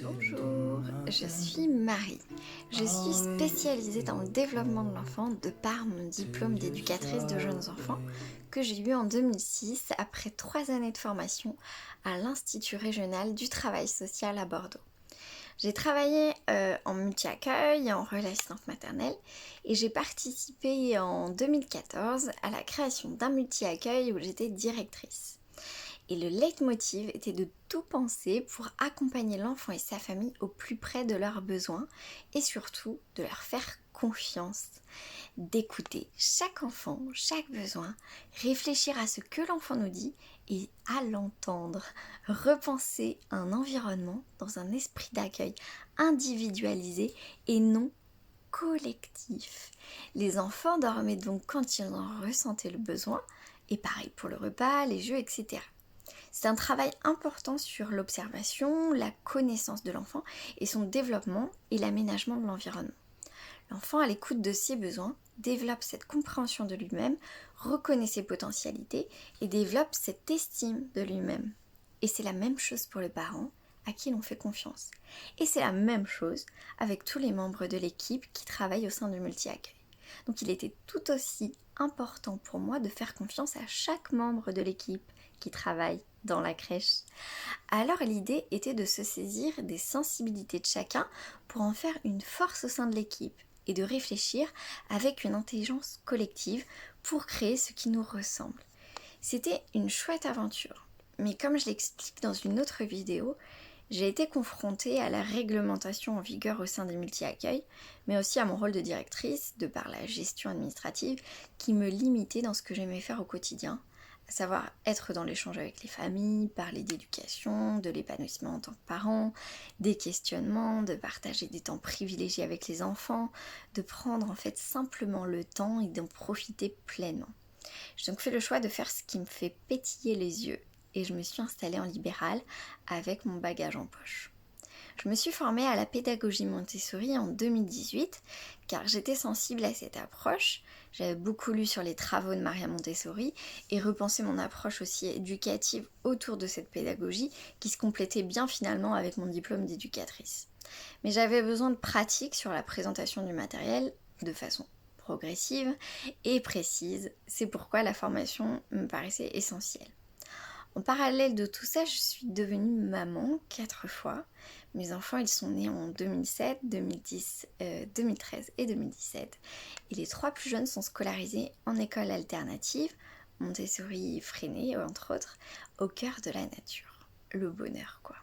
Bonjour, je suis Marie. Je suis spécialisée dans le développement de l'enfant de par mon diplôme d'éducatrice de jeunes enfants que j'ai eu en 2006 après 3 années de formation à l'Institut régional du travail social à Bordeaux. J'ai travaillé en multi-accueil et en relais assistantes maternelles et j'ai participé en 2014 à la création d'un multi-accueil où j'étais directrice. Et le leitmotiv était de tout penser pour accompagner l'enfant et sa famille au plus près de leurs besoins et surtout de leur faire confiance, d'écouter chaque enfant, chaque besoin, réfléchir à ce que l'enfant nous dit et à l'entendre, repenser un environnement dans un esprit d'accueil individualisé et non collectif. Les enfants dormaient donc quand ils en ressentaient le besoin, et pareil pour le repas, les jeux, etc. C'est un travail important sur l'observation, la connaissance de l'enfant et son développement et l'aménagement de l'environnement. L'enfant, à l'écoute de ses besoins, développe cette compréhension de lui-même, reconnaît ses potentialités et développe cette estime de lui-même. Et c'est la même chose pour le parent à qui l'on fait confiance. Et c'est la même chose avec tous les membres de l'équipe qui travaillent au sein du multi-accueil. Donc il était tout aussi important pour moi de faire confiance à chaque membre de l'équipe qui travaille dans la crèche. Alors l'idée était de se saisir des sensibilités de chacun pour en faire une force au sein de l'équipe et de réfléchir avec une intelligence collective pour créer ce qui nous ressemble. C'était une chouette aventure, mais comme je l'explique dans une autre vidéo, j'ai été confrontée à la réglementation en vigueur au sein des multi-accueils, mais aussi à mon rôle de directrice, de par la gestion administrative, qui me limitait dans ce que j'aimais faire au quotidien, à savoir être dans l'échange avec les familles, parler d'éducation, de l'épanouissement en tant que parent, des questionnements, de partager des temps privilégiés avec les enfants, de prendre en fait simplement le temps et d'en profiter pleinement. J'ai donc fait le choix de faire ce qui me fait pétiller les yeux et je me suis installée en libéral avec mon bagage en poche. Je me suis formée à la pédagogie Montessori en 2018 car j'étais sensible à cette approche. J'avais beaucoup lu sur les travaux de Maria Montessori et repensé mon approche aussi éducative autour de cette pédagogie qui se complétait bien finalement avec mon diplôme d'éducatrice. Mais j'avais besoin de pratique sur la présentation du matériel de façon progressive et précise. C'est pourquoi la formation me paraissait essentielle. En parallèle de tout ça, je suis devenue maman 4 fois. Mes enfants, ils sont nés en 2007, 2010, 2013 et 2017. Et les 3 plus jeunes sont scolarisés en école alternative, Montessori Freinet, entre autres, au cœur de la nature. Le bonheur, quoi.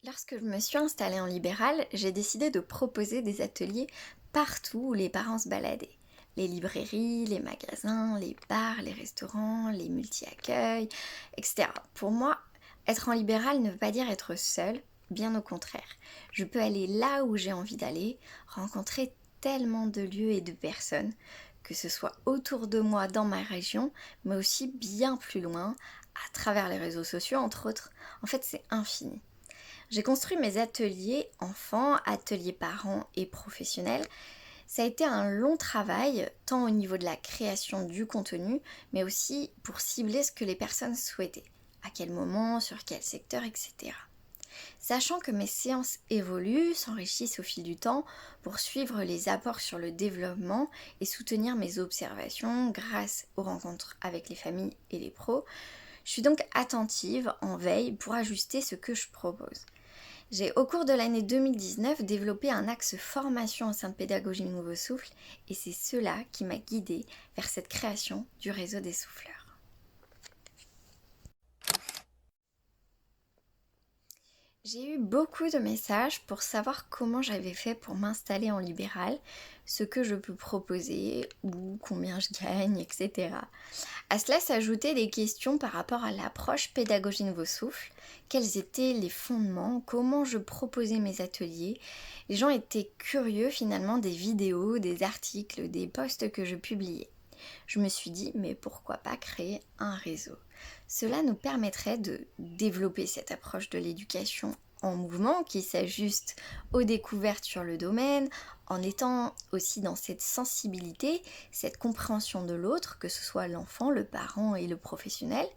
Lorsque je me suis installée en libéral, j'ai décidé de proposer des ateliers partout où les parents se baladaient. Les librairies, les magasins, les bars, les restaurants, les multi-accueils, etc. Pour moi, être en libéral ne veut pas dire être seule, bien au contraire. Je peux aller là où j'ai envie d'aller, rencontrer tellement de lieux et de personnes, que ce soit autour de moi dans ma région, mais aussi bien plus loin, à travers les réseaux sociaux entre autres. En fait, c'est infini. J'ai construit mes ateliers enfants, ateliers parents et professionnels. Ça a été un long travail, tant au niveau de la création du contenu, mais aussi pour cibler ce que les personnes souhaitaient, à quel moment, sur quel secteur, etc. Sachant que mes séances évoluent, s'enrichissent au fil du temps pour suivre les apports sur le développement et soutenir mes observations grâce aux rencontres avec les familles et les pros, je suis donc attentive, en veille, pour ajuster ce que je propose. J'ai au cours de l'année 2019 développé un axe formation au sein de Pédagogie Nouveau Souffle et c'est cela qui m'a guidée vers cette création du réseau des souffleurs. J'ai eu beaucoup de messages pour savoir comment j'avais fait pour m'installer en libéral, ce que je peux proposer ou combien je gagne, etc. À cela s'ajoutaient des questions par rapport à l'approche pédagogie Nouveau Souffle, quels étaient les fondements, comment je proposais mes ateliers. Les gens étaient curieux finalement des vidéos, des articles, des posts que je publiais. Je me suis dit, mais pourquoi pas créer un réseau? Cela nous permettrait de développer cette approche de l'éducation en mouvement, qui s'ajuste aux découvertes sur le domaine, en étant aussi dans cette sensibilité, cette compréhension de l'autre, que ce soit l'enfant, le parent et le professionnel,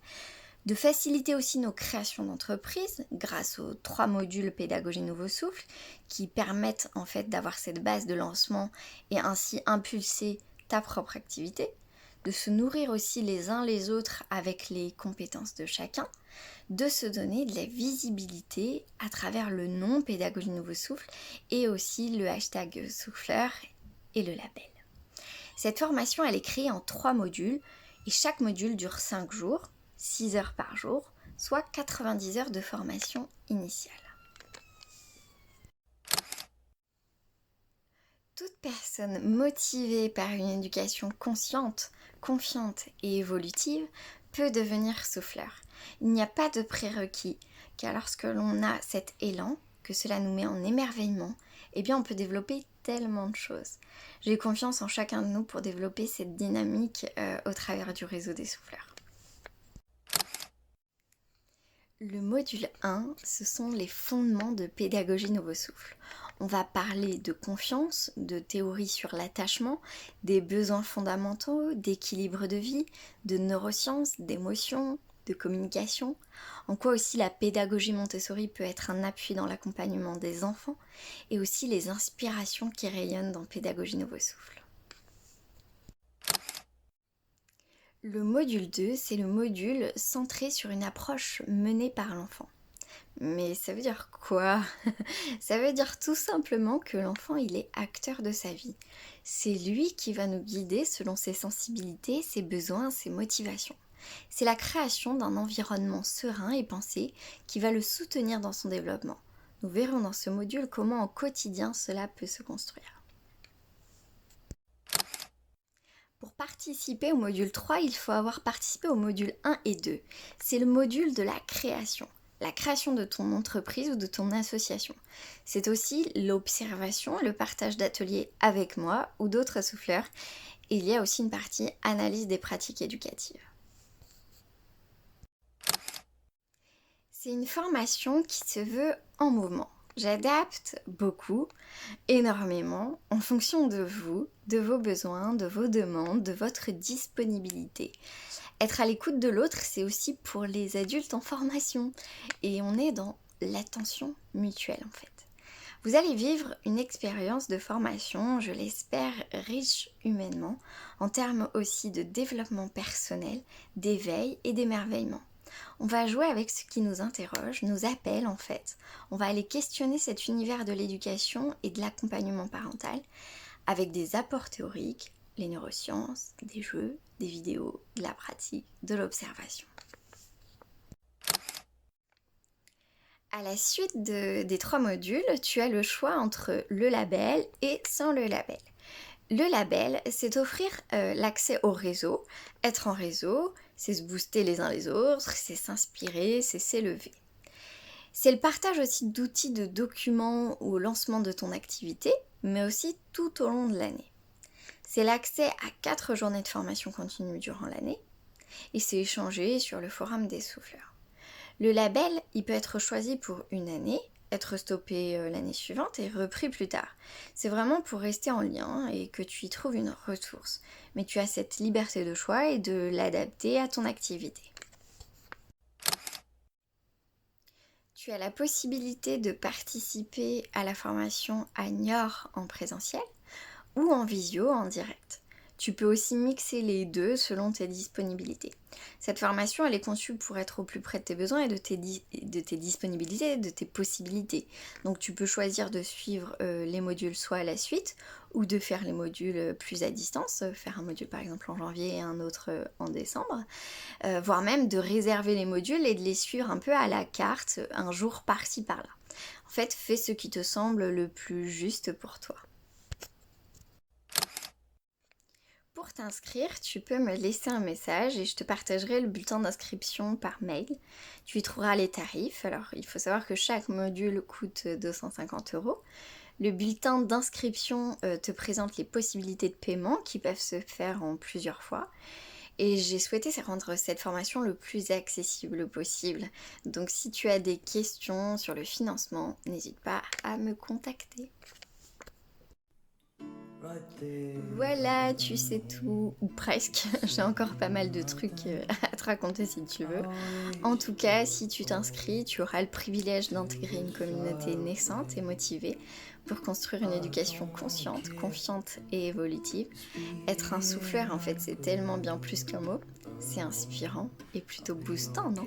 de faciliter aussi nos créations d'entreprise grâce aux 3 modules pédagogie nouveau souffle qui permettent en fait d'avoir cette base de lancement et ainsi impulser ta propre activité, de se nourrir aussi les uns les autres avec les compétences de chacun, de se donner de la visibilité à travers le nom pédagogie nouveau souffle et aussi le hashtag souffleur et le label. Cette formation elle est créée en 3 modules et chaque module dure 5 jours, 6 heures par jour, soit 90 heures de formation initiale. Toute personne motivée par une éducation consciente, confiante et évolutive peut devenir souffleur. Il n'y a pas de prérequis, car lorsque l'on a cet élan, que cela nous met en émerveillement, eh bien on peut développer tellement de choses. J'ai confiance en chacun de nous pour développer cette dynamique au travers du réseau des souffleurs. Le module 1, ce sont les fondements de pédagogie nouveau souffle. On va parler de confiance, de théorie sur l'attachement, des besoins fondamentaux, d'équilibre de vie, de neurosciences, d'émotions, de communication. En quoi aussi la pédagogie Montessori peut être un appui dans l'accompagnement des enfants et aussi les inspirations qui rayonnent dans pédagogie nouveau souffle. Le module 2, c'est le module centré sur une approche menée par l'enfant. Mais ça veut dire quoi? Ça veut dire tout simplement que l'enfant, il est acteur de sa vie. C'est lui qui va nous guider selon ses sensibilités, ses besoins, ses motivations. C'est la création d'un environnement serein et pensé qui va le soutenir dans son développement. Nous verrons dans ce module comment au quotidien cela peut se construire. Pour participer au module 3, il faut avoir participé au module 1 et 2. C'est le module de la création de ton entreprise ou de ton association. C'est aussi l'observation, le partage d'ateliers avec moi ou d'autres souffleurs. Et il y a aussi une partie analyse des pratiques éducatives. C'est une formation qui se veut en mouvement. J'adapte beaucoup, énormément, en fonction de vous, de vos besoins, de vos demandes, de votre disponibilité. Être à l'écoute de l'autre, c'est aussi pour les adultes en formation. Et on est dans l'attention mutuelle en fait. Vous allez vivre une expérience de formation, je l'espère, riche humainement, en termes aussi de développement personnel, d'éveil et d'émerveillement. On va jouer avec ce qui nous interroge, nous appelle en fait. On va aller questionner cet univers de l'éducation et de l'accompagnement parental avec des apports théoriques, les neurosciences, des jeux, des vidéos, de la pratique, de l'observation. À la suite des 3 modules, tu as le choix entre le label et sans le label. Le label, c'est offrir l'accès au réseau. Être en réseau, c'est se booster les uns les autres, c'est s'inspirer, c'est s'élever. C'est le partage aussi d'outils, de documents au lancement de ton activité, mais aussi tout au long de l'année. C'est l'accès à 4 journées de formation continue durant l'année et c'est échangé sur le forum des souffleurs. Le label, il peut être choisi pour une année, être stoppé l'année suivante et repris plus tard. C'est vraiment pour rester en lien et que tu y trouves une ressource. Mais tu as cette liberté de choix et de l'adapter à ton activité. Tu as la possibilité de participer à la formation à Niort en présentiel ou en visio en direct. Tu peux aussi mixer les deux selon tes disponibilités. Cette formation, elle est conçue pour être au plus près de tes besoins et de tes disponibilités, de tes possibilités. Donc tu peux choisir de suivre les modules soit à la suite ou de faire les modules plus à distance, faire un module par exemple en janvier et un autre en décembre, voire même de réserver les modules et de les suivre un peu à la carte, un jour par-ci par-là. En fait, fais ce qui te semble le plus juste pour toi. Pour t'inscrire, tu peux me laisser un message et je te partagerai le bulletin d'inscription par mail. Tu y trouveras les tarifs. Alors, il faut savoir que chaque module coûte 250 €. Le bulletin d'inscription te présente les possibilités de paiement qui peuvent se faire en plusieurs fois. Et j'ai souhaité rendre cette formation le plus accessible possible. Donc si tu as des questions sur le financement, n'hésite pas à me contacter. Voilà, tu sais tout, ou presque. J'ai encore pas mal de trucs à te raconter si tu veux. En tout cas, si tu t'inscris, tu auras le privilège d'intégrer une communauté naissante et motivée pour construire une éducation consciente, confiante et évolutive. Être un souffleur, en fait, c'est tellement bien plus qu'un mot. C'est inspirant et plutôt boostant, non?